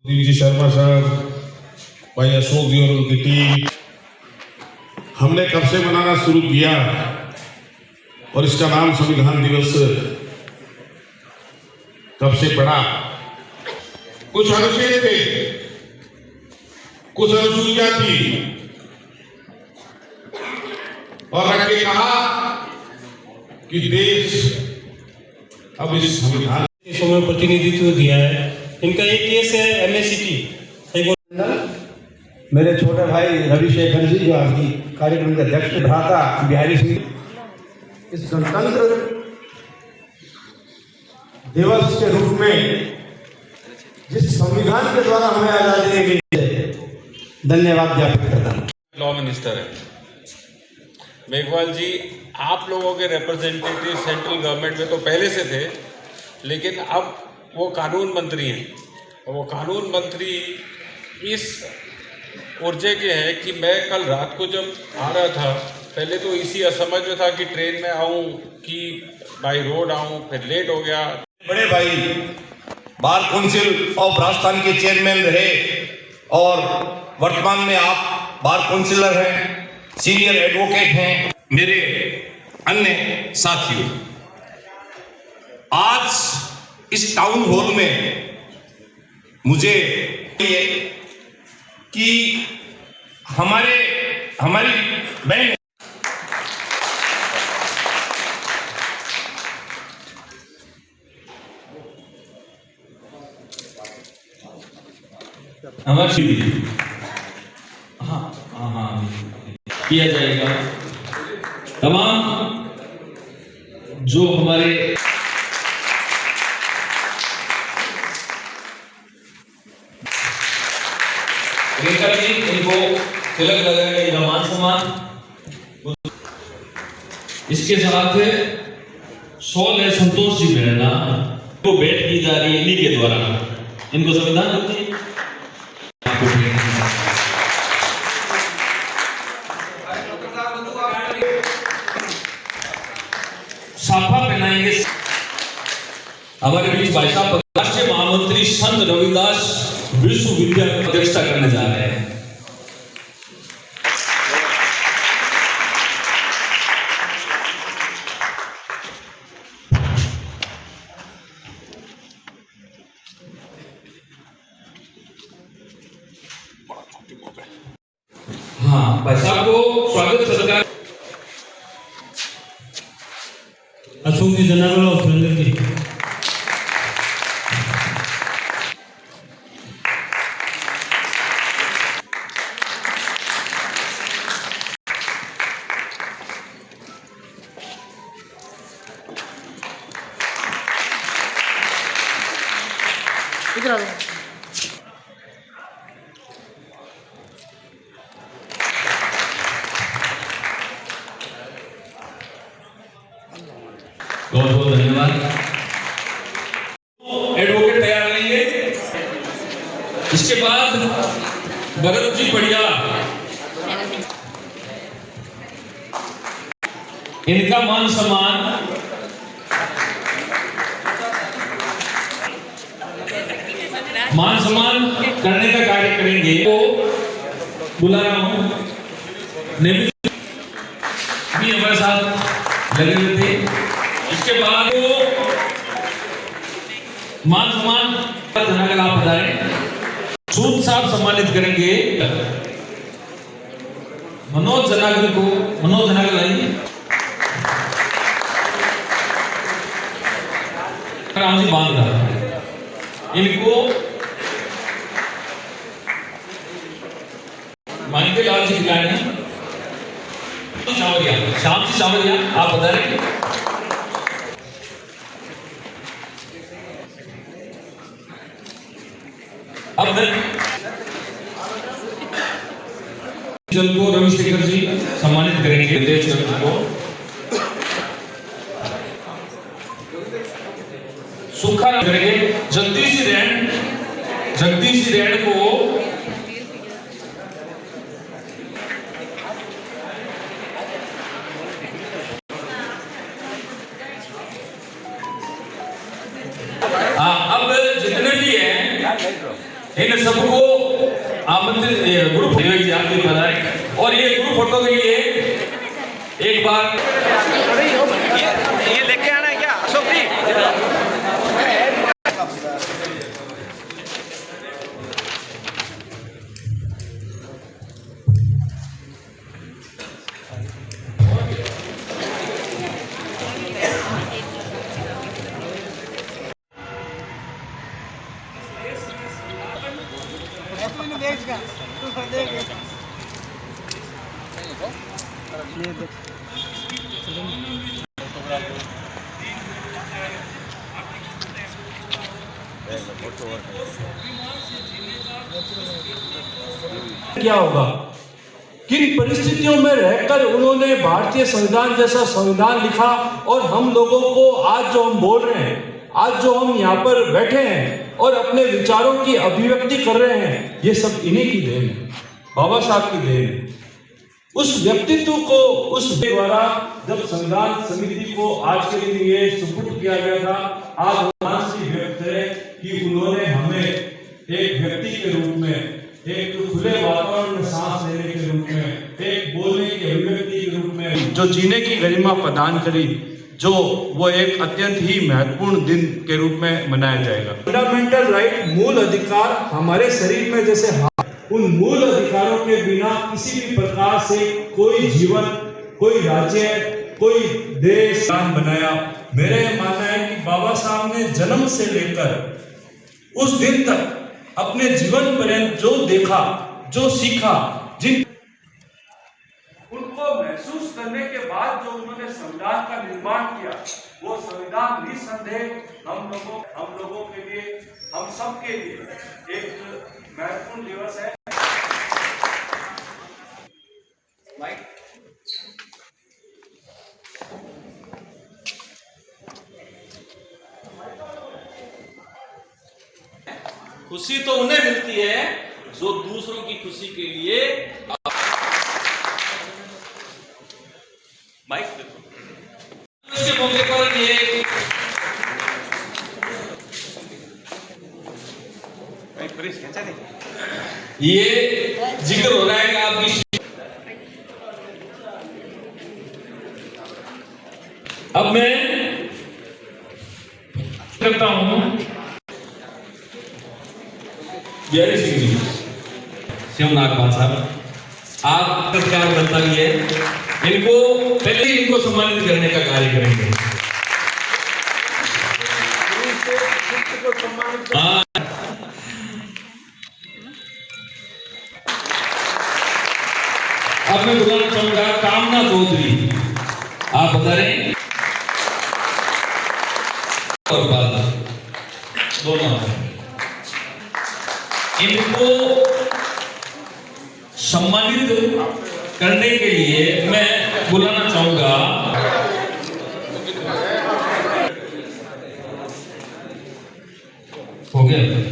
जी शर्मा साहब, भाई अशोक जी और उनकी टीम, हमने कब से मनाना शुरू किया और इसका नाम संविधान दिवस कब से पड़ा। कुछ अनुच्छेद थे, कुछ अनुसूचियां थी और रख के कहा कि देश अब इस संविधान समय प्रतिनिधित्व दिया है। इनका एक केस है MACT। मेरे छोटे भाई रविशेखर जी जो आज की कार्यक्रम के अध्यक्ष भ्राता बिहारी सिंह, इस गणतंत्र दिवस के रूप में जिस संविधान के द्वारा हमें आजादी दी गई है, धन्यवाद ज्ञापित करता हूँ। लॉ मिनिस्टर है मेघवाल जी, आप लोगों के रिप्रेजेंटेटिव सेंट्रल गवर्नमेंट में तो पहले से थे, लेकिन अब वो कानून मंत्री हैं और वो कानून मंत्री इस ऊर्जे के हैं कि मैं कल रात को जब आ रहा था, पहले तो इसी असमझ में था कि ट्रेन में आऊं कि बाई रोड आऊं, फिर लेट हो गया। बड़े भाई बार काउंसिल ऑफ राजस्थान के चेयरमैन रहे और वर्तमान में आप बार काउंसिलर हैं, सीनियर एडवोकेट हैं। मेरे अन्य साथियों, आज इस टाउन हॉल में मुझे कि हमारी बहन हमारी किया जाएगा। तमाम जो हमारे इनको तिलक लगाएंगे, इनका मान सम्मान। इसके साथ शॉल है संतोष जी मेहना को भेंट की जा रही है इन्हीं के द्वारा। इनको संविधान होती है, साफा पहनाएंगे। हमारे बीच भाई साहब राष्ट्रीय महामंत्री संत रविदास विश्वविद्यालय की अध्यक्षता करने जा रहे हैं। हाँ, भाई साहब को स्वागत सरकार। अशोक जी जनार्दन और सुरेंद्र जी। इधर बहुत बहुत धन्यवाद। एडवोकेट तैयार रहेंगे। इसके बाद भरत जी बढ़िया, इनका मान सम्मान करने का कार्य करेंगे। तो बुला रहा हूं, नेमित भी हमारे साथ लगे हुए थे। इसके बाद वो मान सम्मान जनागल आप बताएं, सूद साहब सम्मानित करेंगे मनोज जनागल को। मनोज जनागल आइए। राम जी बांध रहा इनको मानिके लाल जी खिलाए। सावरिया, श्याम जी सावरिया आप बता रहे हैं। अब जल को रविशेखर जी सम्मानित करेंगे। देश को सुखा करेंगे। जगदीश रैन को अब जितने भी हैं इन सबको आमंत्रित ग्रुप जी आपके बताएं। और ये ग्रुप फोटो के लिए एक बार ये लेके आना है क्या अशोक जी? क्या होगा, किन परिस्थितियों में रहकर उन्होंने भारतीय संविधान जैसा संविधान लिखा, और हम लोगों को आज जो हम बोल रहे हैं, आज जो हम यहाँ पर बैठे हैं और अपने विचारों की अभिव्यक्ति कर रहे हैं, ये सब इन्हीं की देन है, बाबा साहब की देन है। उस व्यक्तित्व को उस द्वारा जब संविधान समिति को आज के दिन ये सुपुर्द किया गया था, आज की व्यक्त है कि उन्होंने हमें एक व्यक्ति के रूप में, एक खुले वातावरण में सांस लेने के रूप में, एक बोलने की अभिव्यक्ति के रूप में जो जीने की गरिमा प्रदान करी, जो वो एक अत्यंत ही महत्वपूर्ण दिन के रूप में मनाया जाएगा। फंडामेंटल राइट, मूल अधिकार हमारे शरीर में जैसे, उन मूल अधिकारों के बिना किसी भी प्रकार से कोई जीवन, कोई राज्य, कोई देश बनाया। मेरा यह मानना है कि बाबा साहब ने जन्म से लेकर उस दिन तक अपने जीवन पर्यंत जो देखा, जो सीखा, जिन उनको महसूस करने के बाद जो उन्होंने संविधान का निर्माण किया, वो संविधान निसंदेह हम लोगों के लिए, हम सब के लिए एक महत्वपूर्ण दिवस है। खुशी तो उन्हें मिलती है जो दूसरों की खुशी के लिए माइक देखो। इसके मौके पर ये जिक्र हो रहा है कि आपकी, अब मैं करता हूं बिहारी सिंह जी, शिवनाथ मान साहब, आप क्या बनता है, इनको पहले ही इनको सम्मानित करने का कार्य करेंगे। अब मैं बुलाना चाहूंगा कामना चौधरी, आप बता रहे हैं और बात दोनों, इनको सम्मानित करने के लिए मैं बुलाना चाहूंगा हो गया।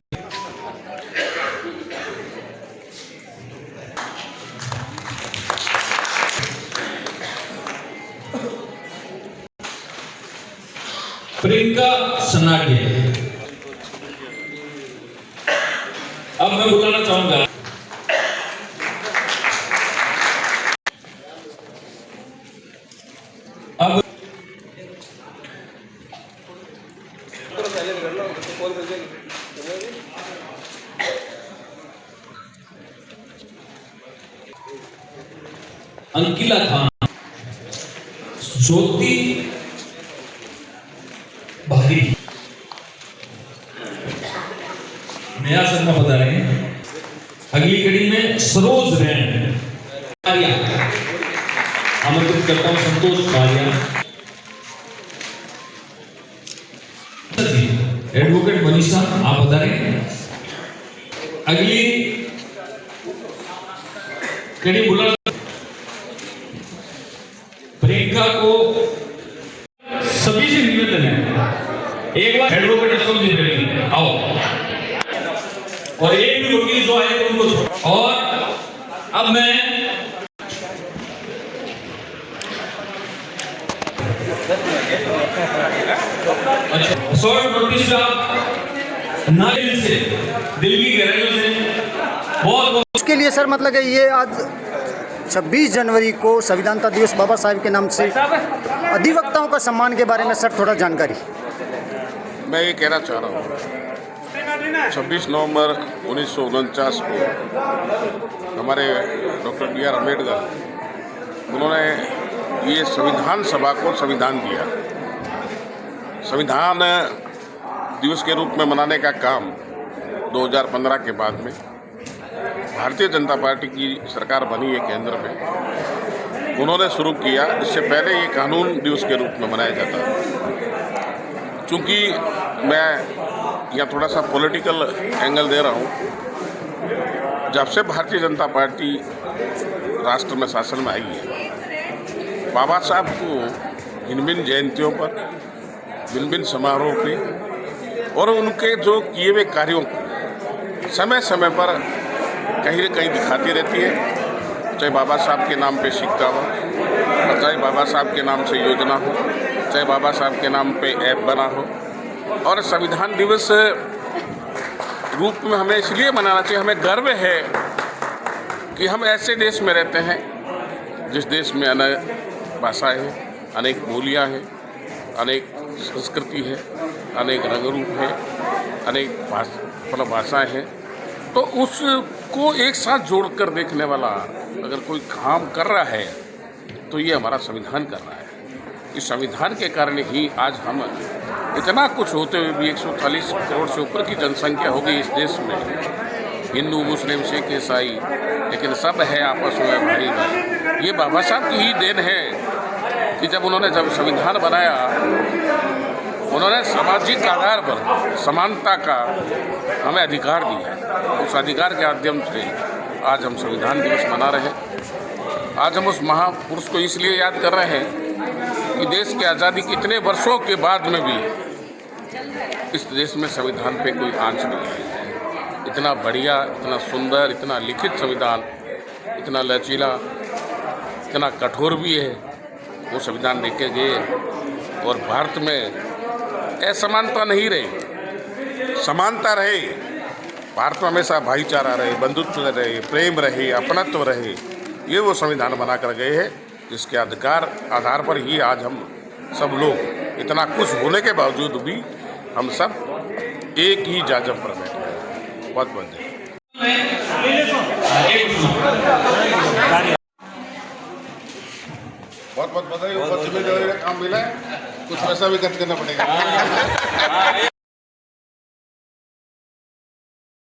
प्रियंका सनाडे, अब मैं बुलाना चाहूंगा अब अंकिला खान, ज्योति भारी, नया शर्मा बता रहे हैं। अगली कड़ी में सरोज रैन आमंत्रित करता हूं, संतोष बारिया, एडवोकेट मनीषा, आप बता रहे हैं। अगली कड़ी बुला प्रियंका को, सभी से निवेदन है एक बार एडवोकेट अशोक जी बैठेंगे, आओ, और एक भी वकील जो आए तो उनको, और अब मैं अच्छा शॉर्ट नोटिस आप ना दिल से, दिल की गहराइयों से बहुत बहुत उसके लिए सर मतलब कि ये आज 26 जनवरी को संविधानता दिवस बाबा साहेब के नाम से अधिवक्ताओं का सम्मान के बारे में सर थोड़ा जानकारी। मैं ये कहना चाह रहा हूँ 26 नवंबर 1949 को हमारे डॉक्टर बी आर अम्बेडकर उन्होंने ये संविधान सभा को संविधान दिया। संविधान दिवस के रूप में मनाने का काम 2015 के बाद में भारतीय जनता पार्टी की सरकार बनी है केंद्र में, उन्होंने शुरू किया। इससे पहले ये कानून दिवस के रूप में मनाया जाता है। चूँकि मैं यहाँ थोड़ा सा पॉलिटिकल एंगल दे रहा हूँ, जब से भारतीय जनता पार्टी राष्ट्र में शासन में आई है, बाबा साहब को भिन्न भिन्न जयंतियों पर, भिन्न भिन्न समारोह पे और उनके जो किए हुए कार्यों को समय समय पर कहीं न कहीं दिखाती रहती है। चाहे बाबा साहब के नाम पे सिक्का हो, चाहे बाबा साहब के नाम से योजना हो, चाहे बाबा साहब के नाम पे ऐप बना हो। और संविधान दिवस रूप में हमें इसलिए मनाना चाहिए, हमें गर्व है कि हम ऐसे देश में रहते हैं जिस देश में अनेक भाषाएँ हैं, अनेक बोलियाँ हैं, अनेक संस्कृति है, अनेक रंग रूप है, अनेक भाषाएँ हैं। तो उसको एक साथ जोड़कर देखने वाला अगर कोई काम कर रहा है तो ये हमारा संविधान कर रहा है। इस संविधान के कारण ही आज हम इतना कुछ होते हुए भी 140 करोड़ से ऊपर की जनसंख्या हो गई इस देश में, हिंदू मुस्लिम सिख ईसाई, लेकिन सब है आपस में भाई भाई। ये बाबा साहब की ही देन है कि जब उन्होंने संविधान बनाया, उन्होंने सामाजिक आधार पर समानता का हमें अधिकार दिया। उस अधिकार के माध्यम से आज हम संविधान दिवस मना रहे हैं। आज हम उस महापुरुष को इसलिए याद कर रहे हैं कि देश की आज़ादी के इतने वर्षों के बाद में भी इस देश में संविधान पे कोई आंच नहीं आई। इतना बढ़िया, इतना सुंदर, इतना लिखित संविधान, इतना लचीला, इतना कठोर भी है, वो संविधान लिखे गए। और भारत में असमानता नहीं रही, समानता रहे। भारत में हमेशा भाईचारा रहे, बंधुत्व रहे, प्रेम रहे, अपनत्व रहे। ये वो संविधान बना कर गए हैं जिसके आधार पर ही आज हम सब लोग इतना कुछ होने के बावजूद भी हम सब एक ही जाजम पर बैठे हैं। बहुत बहुत बहुत बहुत बधाई। ऊपर जिम्मेदारी का काम मिला है, कुछ पैसा भी खर्च करना पड़ेगा।